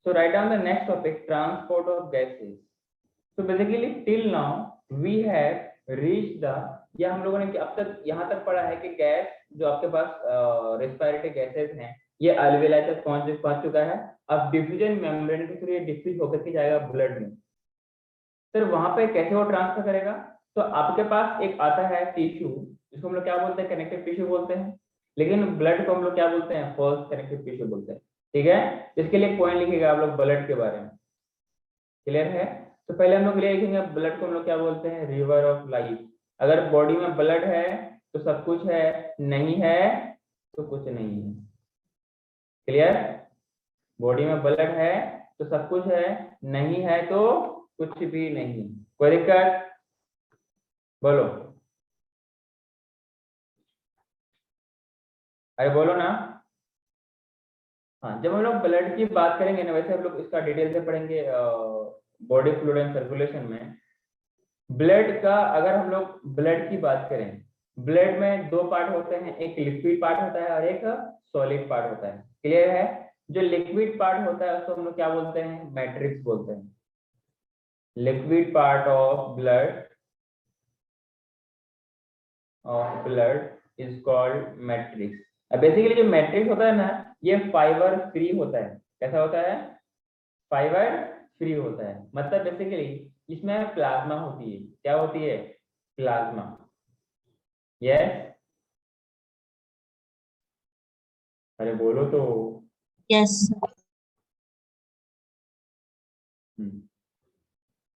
So write down the next topic, transport of gases. So basically till now we have reached the, या हम लोगों ने अब तक यहाँ तक पढ़ा है कि गैस जो आपके पास रेस्पिरेटरी गैसेस हैं ये अल्वेलाई तक पहुंच चुका है। अब डिफ्यूजन मेम्ब्रेन के थ्रू ये डिफ्यूज होकर के जाएगा ब्लड में। सर वहां पे कैसे वो ट्रांसफर करेगा? तो आपके पास एक आता है टिश्यू, जिसको हम लोग क्या बोलते हैं, कनेक्टिव टिश्यू बोलते हैं, लेकिन ब्लड को हम लोग क्या बोलते हैं, फर्स्ट कनेक्टिव टिश्यू बोलते हैं। ठीक है, इसके लिए एक पॉइंट लिखिएगा आप लोग ब्लड के बारे में। क्लियर है? तो पहले हम लोग लिखेंगे ब्लड को हम लोग क्या बोलते हैं, रिवर ऑफ लाइफ। अगर बॉडी में ब्लड है तो सब कुछ है, नहीं है तो कुछ नहीं है। क्लियर? बॉडी में ब्लड है तो सब कुछ है, नहीं है तो कुछ भी नहीं। कोई दिक्कत? बोलो, अरे बोलो ना। हाँ, जब हम लोग ब्लड की बात करेंगे ना, वैसे हम लोग इसका डिटेल से पढ़ेंगे बॉडी फ्लूइड एंड सर्कुलेशन में। ब्लड का अगर हम लोग ब्लड की बात करें, ब्लड में दो पार्ट होते हैं, एक लिक्विड पार्ट होता है और एक सॉलिड पार्ट होता है। क्लियर है? जो लिक्विड पार्ट होता है उसको हम लोग क्या बोलते हैं, मैट्रिक्स बोलते हैं। Liquid part of blood is called matrix. अब बेसिकली जो मैट्रिक्स होता है ना, ये फाइबर फ्री होता है। कैसा होता है? फाइबर फ्री होता है। मतलब बेसिकली इसमें प्लाज्मा होती है। क्या होती है? प्लाज्मा। यस? अरे बोलो तो। यस।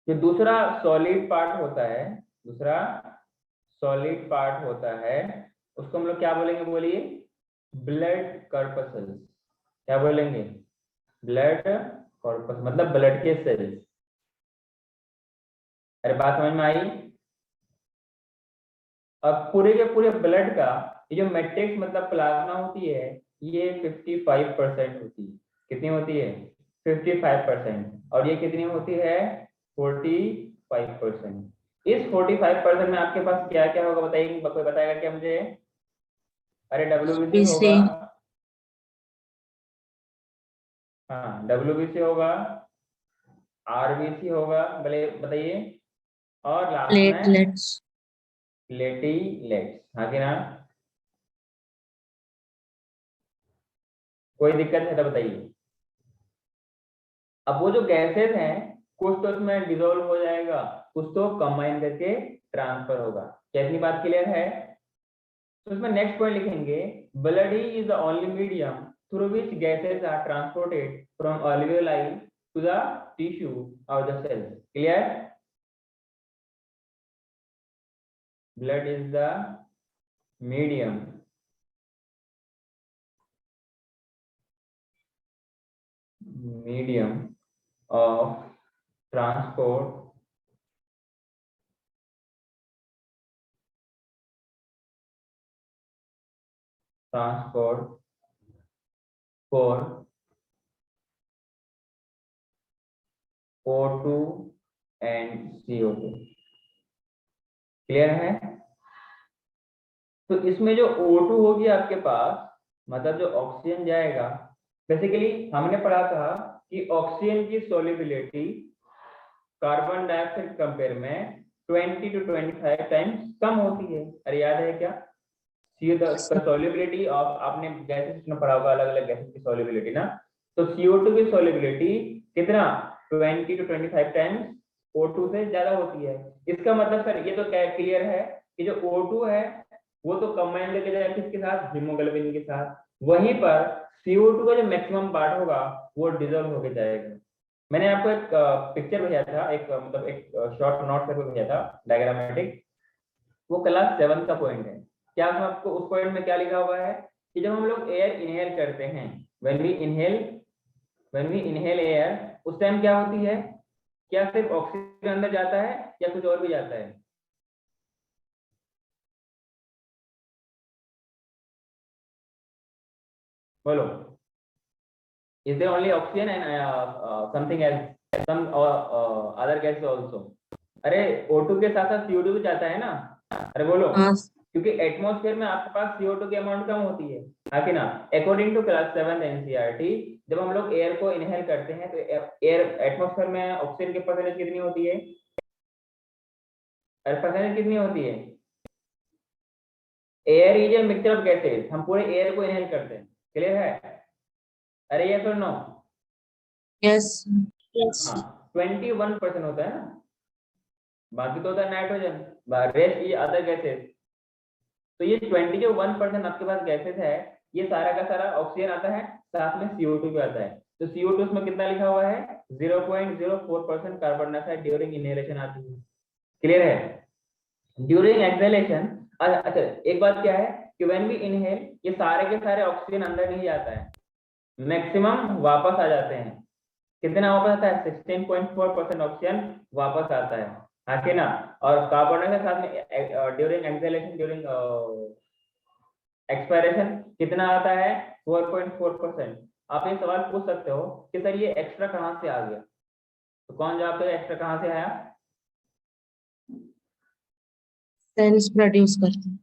जो दूसरा सॉलिड पार्ट होता है, दूसरा सॉलिड पार्ट होता है, उसको हम लोग क्या बोलेंगे, बोलिए? Blood corpuscles. क्या बोलेंगे? ब्लड कॉर्पस, मतलब ब्लड के सेल्स। अरे बात समझ में आई? अब पूरे के पूरे ब्लड का ये जो मैट्रिक्स मतलब प्लाज्मा होती है, ये 55% होती है। कितनी होती है? 55%। और ये कितनी होती है? 45%। इस 45% में आपके पास क्या क्या होगा बताइए, कोई बताएगा क्या मुझे? अरे WBC BC, होगा। हाँ, WBC होगा, RBC होगा, भले बताइए। और लास्ट में प्लेटलेट्स। प्लेटलेट्स। हाँ कि ना? कोई दिक्कत है तो बताइए। अब वो जो गैसेस हैं, कुछ तो उसमें डिसॉल्व हो जाएगा, कुछ तो कंबाइन करके ट्रांसफर होगा। क्या इतनी बात क्लियर है? तो इसमें नेक्स्ट पॉइंट लिखेंगे, blood is the only medium through which gases are transported from alveoli to the tissue और the cells. Clear? Blood is the medium of transport for O2 and CO2। Clear है? तो इसमें जो O2 होगी आपके पास, मतलब जो ऑक्सीजन जाएगा, बेसिकली हमने पढ़ा था कि ऑक्सीजन की सोल्युबिलिटी कार्बन डाइऑक्साइड कंपेयर में 20 to 25 टाइम्स कम होती है। अरे याद है क्या? सोल्युबिलिटी ऑफ, आपने गैसेस में पढ़ा होगा अलग अलग गैसेस की सोल्युबिलिटी ना, तो CO2 की सोल्युबिलिटी कितना, 20 to 25 टाइम्स O2 से ज्यादा होती है। इसका मतलब सर ये तो क्या क्लियर है कि जो O2 है वो तो कंबाइन लेके जाएगा किसके साथ, हीमोग्लोबिन के साथ। वहीं पर CO2 का जो मैक्सिमम पार्ट होगा वो डिजोल्व होके जाएगा। मैंने आपको एक पिक्चर भेजा था, एक मतलब एक शॉर्ट नोट करके भेजा था डायग्रामेटिक, वो क्लास 7 का पॉइंट है। क्या हम आपको उस पॉइंट में क्या लिखा हुआ है कि जब हम लोग एयर इनहेल करते हैं, व्हेन वी इनहेल एयर, उस टाइम क्या होती है, क्या सिर्फ ऑक्सीजन अंदर जाता है या कुछ और भी जाता है? बोलो, is there only oxygen and something else, some other gases also? अरे O2 के साथ साथ CO2 भी जाता है ना? अरे बोलो, हाँ क्योंकि एटमॉस्फेयर में आपके पास CO2 की अमाउंट कम होती है, हाँ कि ना। अकॉर्डिंग टू क्लास 7 NCERT, जब हम लोग एयर को इनहेल करते हैं तो एयर एटमॉस्फेयर में ऑक्सीजन की परसेंटेज कितनी होती है, परसेंटेज कितनी होती है? Air is a mixture of gases, हम पूरे एयर को इनहेल करते हैं, क्लियर है? अरे यस और नो? Yes yes. हाँ, 21% होता है ना, बाकी तो होता है नाइट्रोजन, रेस्ट ये अदर गैसेस। तो ये 21% आपके पास गैसेस है, ये सारा का सारा ऑक्सीजन आता है, साथ में CO2 भी आता है। तो CO2 उसमें कितना लिखा हुआ है, 0.04% कार्बन डाइऑक्साइड ड्यूरिंग इनहेलेशन आती है, क्लियर है? ड्यूरिंग एक्सहेलेशन, अच्छा एक बात क्या है कि व्हेन वी इनहेल, ये सारे के सारे ऑक्सीजन अंदर नहीं जाता है, मैक्सिमम वापस आ जाते हैं। कितना वापस आता है? 16.4% ऑक्सीजन वापस आता है, हाँ कि ना। और कार्बन डाइऑक्साइड साथ में ड्यूरिंग एक्सहेलेशन, ड्यूरिंग एक्सपायरेशन कितना आता है? 4.4%। आप ये सवाल पूछ सकते हो कि सर ये एक्स्ट्रा कहाँ से आ गया, तो कौन जवाब देगा एक्स्ट्रा कहाँ से आया? सेल्स प्रोड्यूस करते हैं।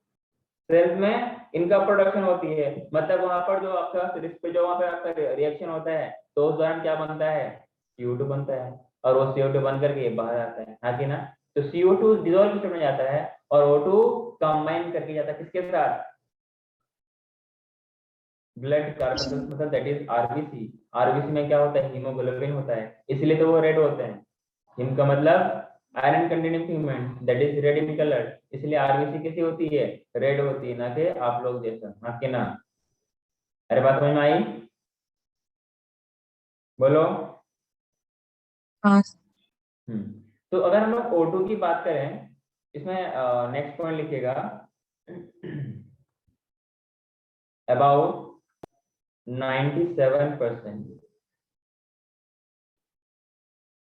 सेल्स में इनका प्रोडक्शन होती है, मतलब वहां पर जो आपका जो वहां पे आपका रिएक्शन होता है, तो उस दौरान क्या बनता है? CO2 बनता है, और वो CO2 बन करके बाहर आता है, हाँ कि ना। तो CO2 डिजोल्व स्टेट में जाता है और O2 कंबाइन करके जाता है किसके साथ? ब्लड कार्बन मतलब दैट इज RBC। RBC में क्या होता है? हीमोग्लोबिन होता है, इसलिए तो वो रेड होते हैं। हिम का मतलब iron containing pigment, that is red in colour, इसलिए RBC कैसी होती है? रेड होती है, ना कि आप लोग जैसा, हाँ कि ना। अरे बात समझ में आई? बोलो। हाँ। तो अगर हम लोग O2 की बात करें, इसमें नेक्स्ट पॉइंट लिखिएगा, about 97%,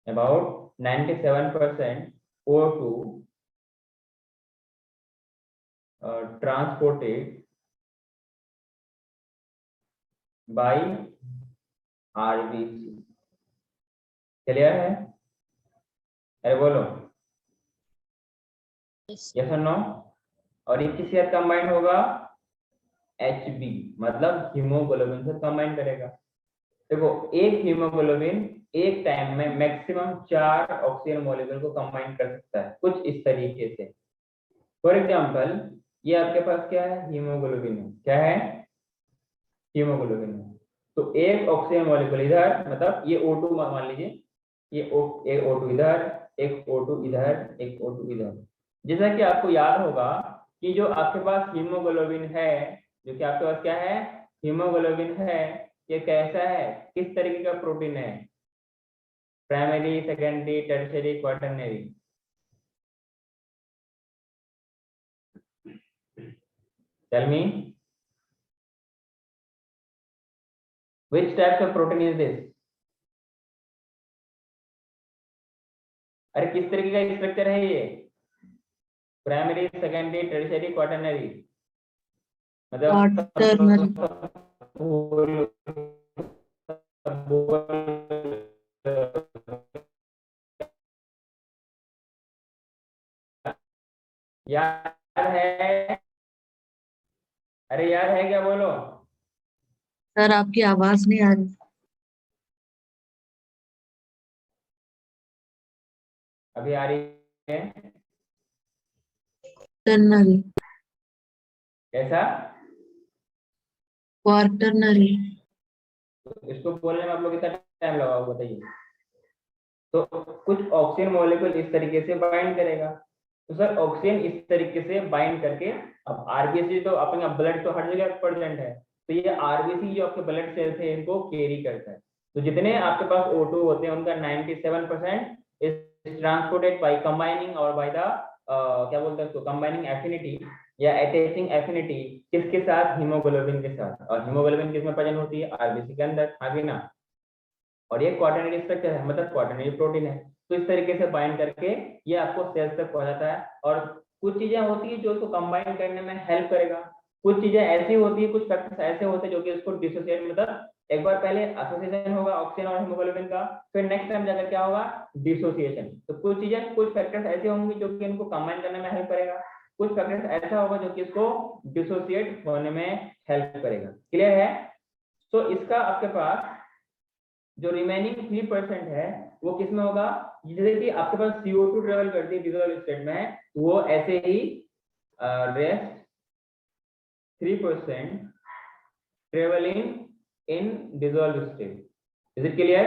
about 97% O2 transported by RBC, clear है? अरे बोलो यस और नो। और ये किसी साथ कंबाइन होगा? HB, मतलब हीमोग्लोबिन से कंबाइन करेगा। देखो एक हीमोग्लोबिन एक टाइम में मैक्सिमम 4 ऑक्सीजन मॉलिक्यूल को कंबाइन कर सकता है, कुछ इस तरीके से। फॉर एग्जांपल ये आपके पास क्या है? हीमोग्लोबिन है, क्या है? हीमोग्लोबिन है। तो एक ऑक्सीजन मॉलिक्यूल इधर, मतलब ये O2 मान लीजिए, ये एक O2 इधर, एक O2 इधर, एक O2 इधर। जैसा कि आपको याद होगा कि जो आपके पास हीमोग्लोबिन है, जो कि आपके पास क्या है? हीमोग्लोबिन है, ये कैसा है, किस तरीके का प्रोटीन है? Primary, secondary, tertiary, quaternary? Tell me which types of protein is this? अरे किस तरीके का स्ट्रक्चर है ये? Primary, secondary, tertiary, quaternary? Quaternary. याद है? अरे याद है क्या, बोलो। सर आपकी आवाज नहीं आ रही। अभी आ रही है? क्वार्टरनरी। कैसा? क्वार्टरनरी। तो इसको बोलने में आप लोग कितना टाइम लगा बताइए। तो कुछ ऑक्सीजन मॉलिक्यूल इस तरीके से बाइंड करेगा, तो सर ऑक्सीजन इस तरीके से बाइंड करके, अब आरबीसी तो अपना ब्लड तो हर जगह प्रेजेंट है, तो ये आरबीसी जो आपके ब्लड सेल्स है इनको कैरी करता है। तो जितने आपके पास O2 होते हैं उनका 97% इज ट्रांसपोर्टेड बाय कंबाइनिंग और बाय द क्या बोलते हैं उसको, कंबाइनिंग एफिनिटी या अटैचिंग एफिनिटी, किसके साथ? हीमोग्लोबिन के साथ। और हीमोग्लोबिन किसमें प्रेजेंट होती है? आरबीसी के अंदर, आगे ना। और ये क्वाटरनरी स्ट्रक्चर है, मतलब क्वाटरनरी प्रोटीन है। तो इस तरीके से बाइंड करके ये आपको सेल्स तक पहुंचाता है। और कुछ चीजें होती है जो उसको कंबाइन करने में हेल्प करेगा, कुछ चीजें ऐसी होती है, कुछ फैक्टर्स ऐसे होते हैं जो कि उसको डिसोसिएट, मतलब एक बार पहले एसोसिएशन होगा ऑक्सीजन और हीमोग्लोबिन का, फिर नेक्स्ट टाइम जाकर क्या होगा? डिसोसिएशन। तो कुछ चीजें, कुछ फैक्टर्स ऐसे होंगे जो कि इनको कंबाइन करने में हेल्प करेगा, कुछ फैक्टर्स ऐसा होगा जो कि इसको डिसोसिएट होने में हेल्प करेगा। क्लियर है? तो इसका आपके पास जो रिमेनिंग 3% है वो किस में होगा? जैसे कि आपके पास CO2 ट्रेवल करती है डिसॉल्व स्टेट में, वो ऐसे ही rest 3% travelling in dissolve state. Is it clear?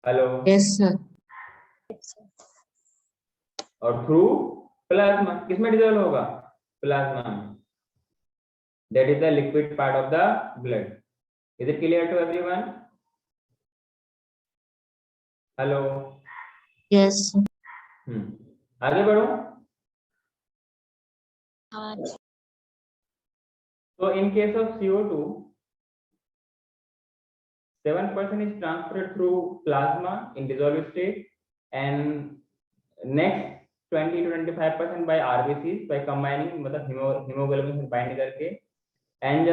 Hello? Yes sir. और थ्रू प्लाज्मा, किसमें डिसॉल्व होगा? प्लाज्मा में, that is the liquid part of the blood. Is it clear to everyone? Hello? Yes. आगे बढ़ो। So in case of CO2, 7% is transported through plasma in dissolved state, and next 20 to 25% by RBCs by combining मतलब hemoglobin से bind करके, and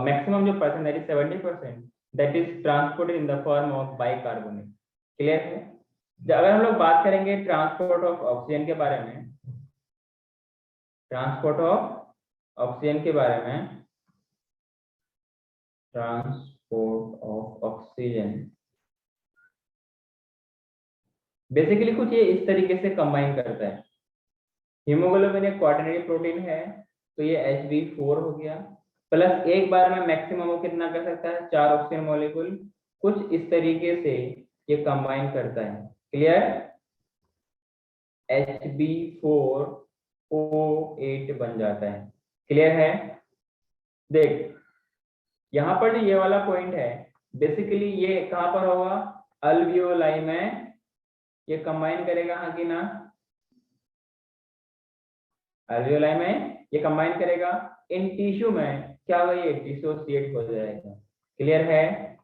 maximum जो percent that is 70% that is transported in the form of bicarbonate. Clear है? अगर हम लोग बात करेंगे ट्रांसपोर्ट ऑफ ऑक्सीजन के बारे में, ट्रांसपोर्ट ऑफ ऑक्सीजन के बारे में, ट्रांसपोर्ट ऑफ ऑक्सीजन बेसिकली कुछ ये इस तरीके से कंबाइन करता है। हीमोग्लोबिन एक क्वाटरनरी प्रोटीन है, तो ये Hb4 हो गया, प्लस एक बार में मैक्सिमम वो कितना कर सकता है? 4 ऑक्सीजन मॉलिक्यूल। कुछ इस तरीके से ये कंबाइन करता है। क्लियर? Hb4O8 बन जाता है। क्लियर है? देख, यहाँ पर जो ये वाला पॉइंट है, बेसिकली ये कहां पर होगा? अल्वियोलाई में ये कंबाइन करेगा, हाँ कि ना? अल्वियोलाई में ये कंबाइन करेगा। इन टिश्यू में क्या होगा? ये डिसोसिएट हो जाएगा। क्लियर है?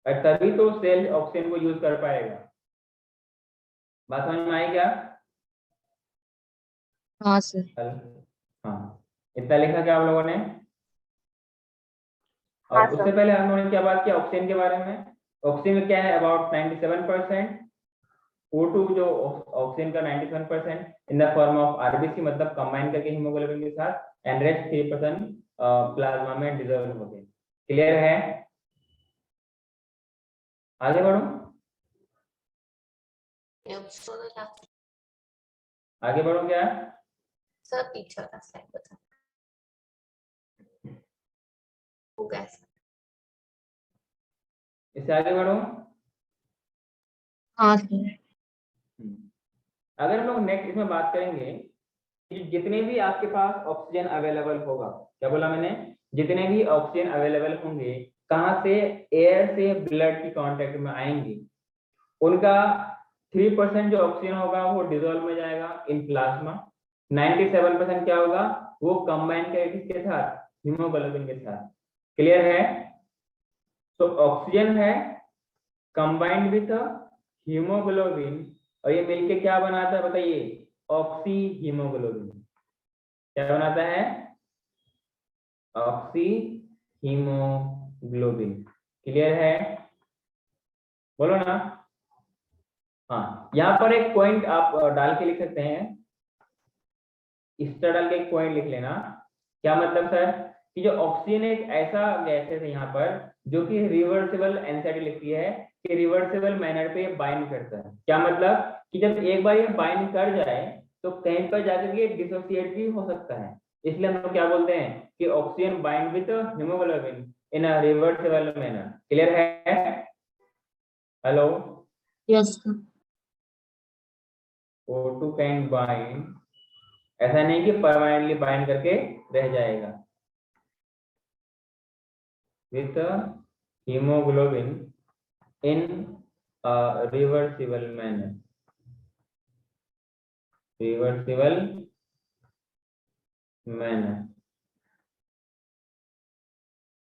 और तभी तो सेल ऑक्सीजन को यूज कर पाएगा। बात समझ में आई क्या? हाँ सर। हाँ, इतना लिखा क्या आप लोगों ने? और हाँ उससे सर। पहले हम लोगों ने क्या बात किया ऑक्सीजन के बारे में? ऑक्सीजन में क्या है? अबाउट 97%। O2 जो ऑक्सीजन का 97% in the form of RBC, मतलब कंबाइन करके हीमोग्लोबिन के साथ, एंड रेस्ट 3% प्लाज्मा में डिसॉल्व हो गए। क्लियर है? आगे बढ़ो, आगे बढ़ो। क्या सर पीछे वाला स्लाइड बता हो गया सर। इससे आगे बढ़ो। हाँ सर। अगर हम लोग नेक्स्ट इसमें बात करेंगे कि जितने भी आपके पास ऑक्सीजन अवेलेबल होगा, क्या बोला मैंने? जितने भी ऑक्सीजन अवेलेबल होंगे, कहां से? एयर से ब्लड की कांटेक्ट में आएंगे, उनका 3% जो ऑक्सीजन होगा वो डिसॉल्व में जाएगा इन प्लाज्मा। 97% क्या होगा? वो कंबाइन करेगा किसके साथ? हीमोग्लोबिन के साथ। क्लियर है? तो ऑक्सीजन है कंबाइंड विथ हीमोग्लोबिन, और ये मिलके क्या बनाता है बताइए? Oxy haemoglobin. क्या बनाता है? Oxy haemoglobin. क्लियर है? बोलो ना। हाँ, यहाँ पर एक पॉइंट आप डाल के लिख सकते हैं, इस तरह डाल के एक पॉइंट लिख लेना। क्या मतलब सर? कि जो ऑक्सीजन एक ऐसा गैस है यहाँ पर जो कि रिवर्सिबल एनसीडी लिखती है कि रिवर्सिबल मैनर पे बाइंड करता है। क्या मतलब? कि जब एक बार ये बाइंड कर जाए तो कहीं पर जाकर ये डिसोसिएट भी हो सकता है। इसलिए हम लोग क्या बोलते हैं कि oxygen bind with haemoglobin in a reversible manner. Clear है? Hello? Yes sir. O2 can bind, ऐसा नहीं कि परमानेंटली बाइंड करके रह जाएगा, with haemoglobin in reversible manner, reversible manner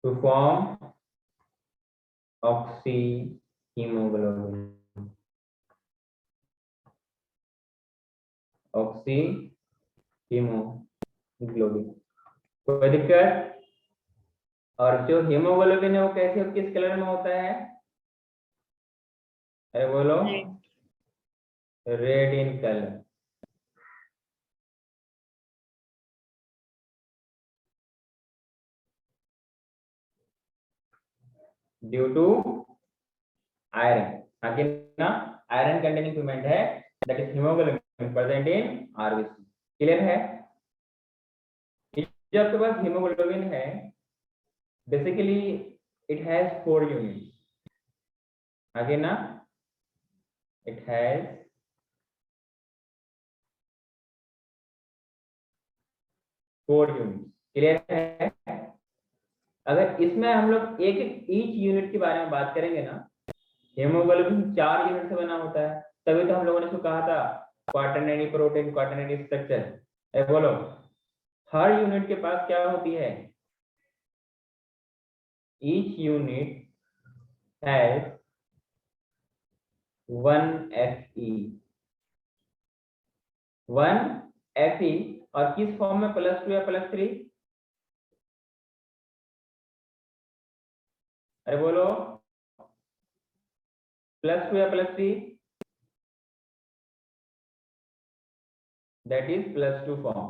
to form oxy haemoglobin, oxy haemoglobin. कोई दिक्कत? और जो हीमोग्लोबिन है वो कैसे किस कलर में होता है? अरे बोलो। Red in colour. Due to iron, आगे ना आयरन कंटेनिंग पिगमेंट है, that is haemoglobin present in RBC. Clear है? जो आपके पास हीमोग्लोबिन है, बेसिकली इट हैज 4 यूनिट्स। आगे ना इट हैज 4 यूनिट्स। क्लियर है? अगर इसमें हम लोग एक ईच यूनिट के बारे में बात करेंगे ना, हीमोग्लोबिन 4 यूनिट से बना होता है, तभी तो हम लोगों ने इसको कहा था क्वाटरनरी प्रोटीन, क्वाटरनरी स्ट्रक्चर। बोलो, हर यूनिट के पास क्या होती है? Each unit has 1 Fe, 1 Fe, और किस फॉर्म में, +2 या +3? अरे बोलो, +2 या +3? That is +2 form.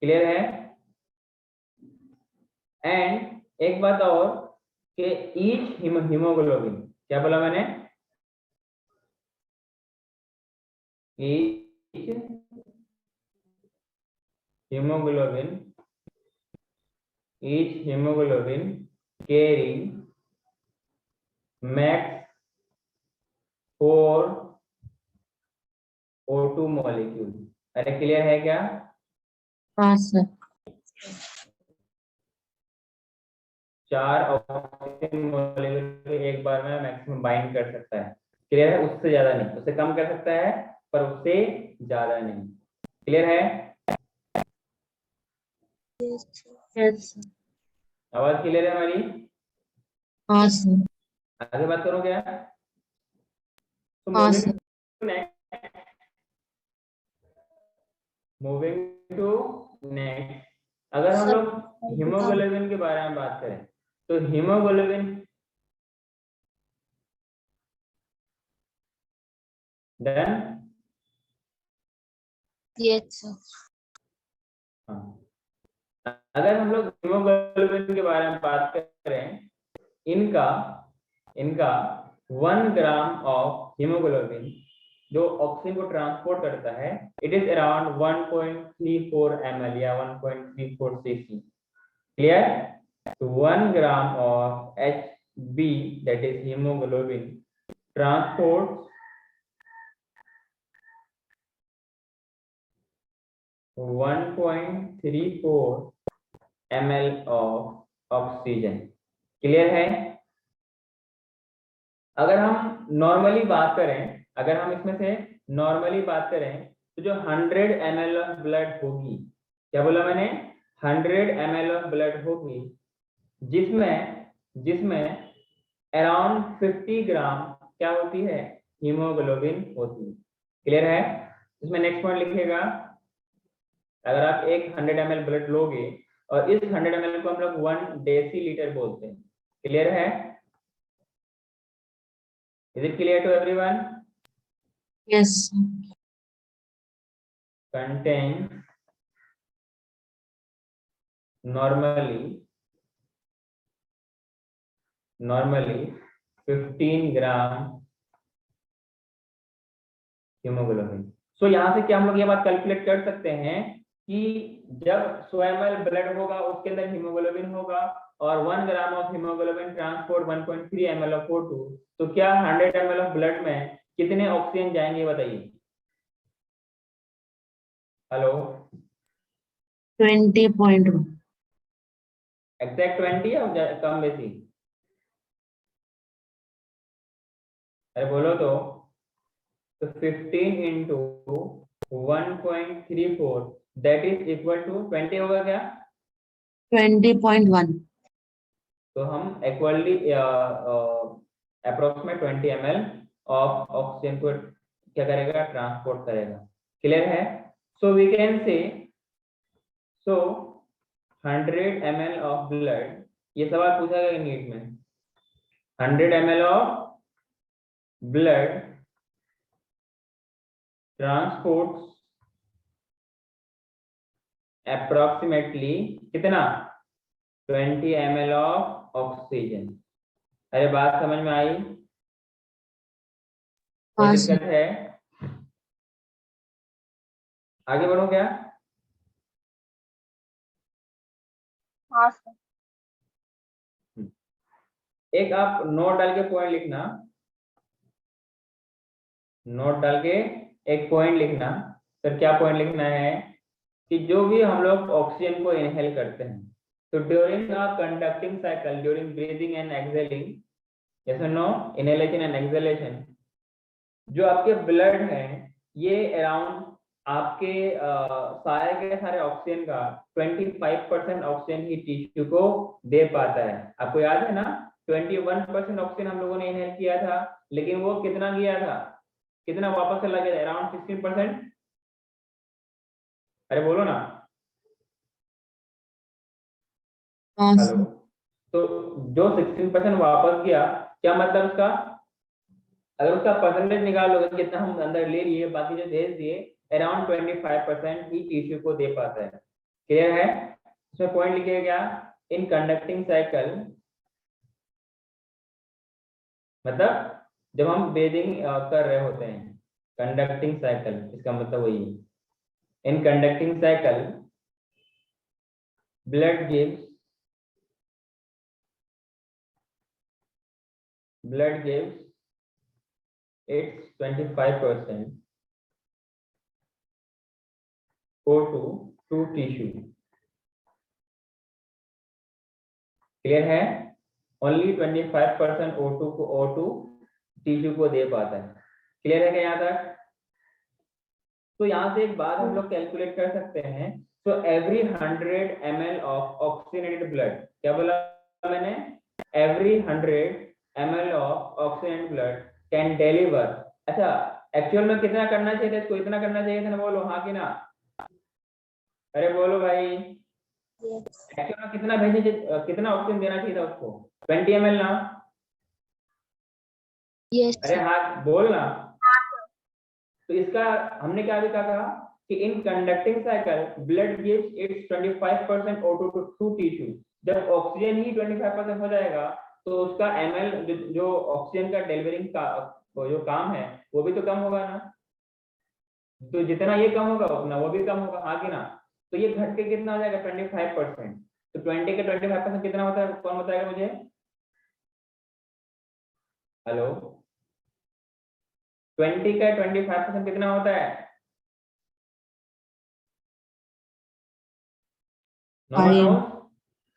क्लियर है? एंड एक बात और कि ईच हीमोग्लोबिन, क्या बोला मैंने? Each haemoglobin, each hemoglobin carrying max 4 O2 molecule। अरे क्लियर है क्या? हाँ सर। 4 ऑक्सीजन मॉलिक्यूल एक बार में मैक्सिमम बाइंड कर सकता है। क्लियर है? उससे ज्यादा नहीं, उससे कम कर सकता है पर उससे ज्यादा नहीं। क्लियर है? यस। आवाज क्लियर है हमारी? हाँ सर। आगे बात करो क्या? तो हाँ सर। मूविंग टू नेक्स्ट, अगर हम सर, लोग हीमोग्लोबिन के बारे में बात करें तो हीमोग्लोबिन डन। Yes sir. अगर हम लोग हीमोग्लोबिन के बारे में बात करें, इनका इनका 1 ग्राम ऑफ हीमोग्लोबिन जो ऑक्सीजन को ट्रांसपोर्ट करता है, इट इज अराउंड 1.34 ml या 1.34 cc। क्लियर? तो 1 gram of HB, that is haemoglobin, transport 1.34 ml of oxygen. Clear है? अगर हम नॉर्मली बात करें, अगर हम इसमें से नॉर्मली बात करें तो जो 100 ml ऑफ ब्लड होगी, क्या बोला मैंने? 100 ml ऑफ ब्लड होगी, जिसमें अराउंड 50 ग्राम क्या होती है? हीमोग्लोबिन होती है। क्लियर है? इसमें नेक्स्ट पॉइंट लिखिएगा, अगर आप एक 100 ml ब्लड लोगे और इस 100 ml को हम लोग 1 डेसीलीटर बोलते हैं। क्लियर है? Is it clear to everyone? Yes. Contains normally 15 gram haemoglobin. So यहाँ से क्या हम लोग ये बात कैलकुलेट कर सकते हैं कि जब 100 ml ब्लड होगा उसके अंदर हीमोग्लोबिन होगा और 1 gram of haemoglobin transport 1.3 ml of O2, तो क्या 100 ml ऑफ ब्लड में कितने ऑक्सीजन जाएंगे बताइए? हेलो, 20.1। एग्जैक्ट 20 या कम बेसी? अरे बोलो तो 15 into 1.34 that is equal to 20 होगा क्या? 20.1। तो हम equally approximate 20 ml of oxygen को क्या करेगा? ट्रांसपोर्ट करेगा। क्लियर है? So we can say, so 100 ml of blood, ये सवाल पूछा गया नीट में, 100 ml of blood transports approximately कितना? 20 ml of oxygen। अरे बात समझ में आई? कोई हाँ दिक्कत सर। है? आगे बढ़ो क्या? हाँ सर। एक आप नोट डाल के पॉइंट लिखना, नोट डाल के एक पॉइंट लिखना। सर क्या पॉइंट लिखना है? कि जो भी हम लोग ऑक्सीजन को इनहेल करते हैं, तो during a conducting cycle, during breathing and exhaling, yes और नो, इनहेलेशन एंड एक्सहेलेशन, जो आपके ब्लड है ये अराउंड आपके सारे के सारे ऑक्सीजन का 25% ऑक्सीजन ही टिश्यू को दे पाता है। आपको याद है ना, 21% ऑक्सीजन हम लोगों ने इनहेल किया था, लेकिन वो कितना गया था, कितना वापस चला गया? अराउंड 16%। अरे बोलो ना। हाँ हेलो। सर। तो जो 16% वापस गया, क्या मतलब उसका? अगर उसका परसेंटेज निकालोगे कितना हम अंदर ले लिए, बाकी जो भेज दिए, अराउंड 25% ही टिश्यू को दे पाता है। क्लियर है? इसमें पॉइंट लिखिएगा क्या? इन कंडक्टिंग साइकिल, मतलब जब हम ब्रीदिंग कर रहे होते हैं, कंडक्टिंग साइकिल इसका मतलब वही है। इन conducting cycle blood gives its 25% O2 to tissue. Clear है? ओनली 25% O2 टिश्यू को दे पाता है। क्लियर है क्या यहाँ तक? तो यहाँ से एक बात हम लोग कैलकुलेट कर सकते हैं। तो every 100 ml of oxygenated blood, क्या बोला मैंने? Every 100 ml of oxygenated blood can deliver, अच्छा एक्चुअल में कितना करना चाहिए था इसको? इतना करना चाहिए था ना, बोलो हाँ कि ना? अरे बोलो भाई, एक्चुअल में कितना भेजे, कितना ऑक्सीजन देना चाहिए था उसको? 20 ml ना? यस अरे सर। हाँ बोल ना। तो इसका हमने क्या भी कहा कि in conducting cycle blood gives its 25% O2 to tissue. जब ऑक्सीजन ही 25% हो जाएगा, तो उसका ml जो ऑक्सीजन का डिलीवरिंग का वो जो काम है, वो भी तो कम होगा ना। तो जितना ये कम होगा उतना वो भी कम होगा, हाँ कि ना? तो ये घट के कितना हो जाएगा? 25%। तो 20 के 25% कितना होता है? कौन बताएगा मुझे? हेलो। 20 का 25% कितना होता है? नो वन नो,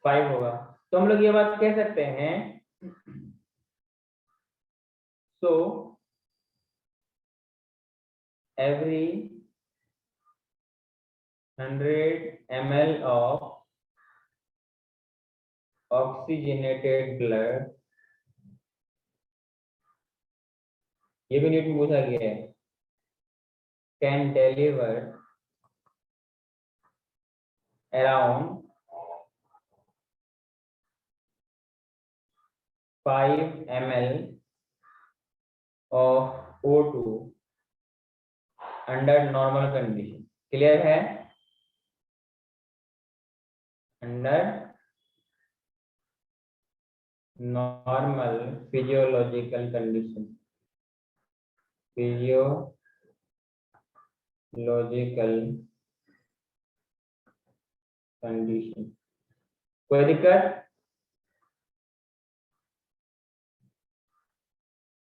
5 होगा। तो हम लोग ये बात कह सकते हैं, सो every 100 ml of oxygenated blood, ये भी नीट में पूछा गया है, can deliver around 5 ml of O2 under normal condition। Clear है? Under normal physiological condition, physiological condition. कोई दिक्कत?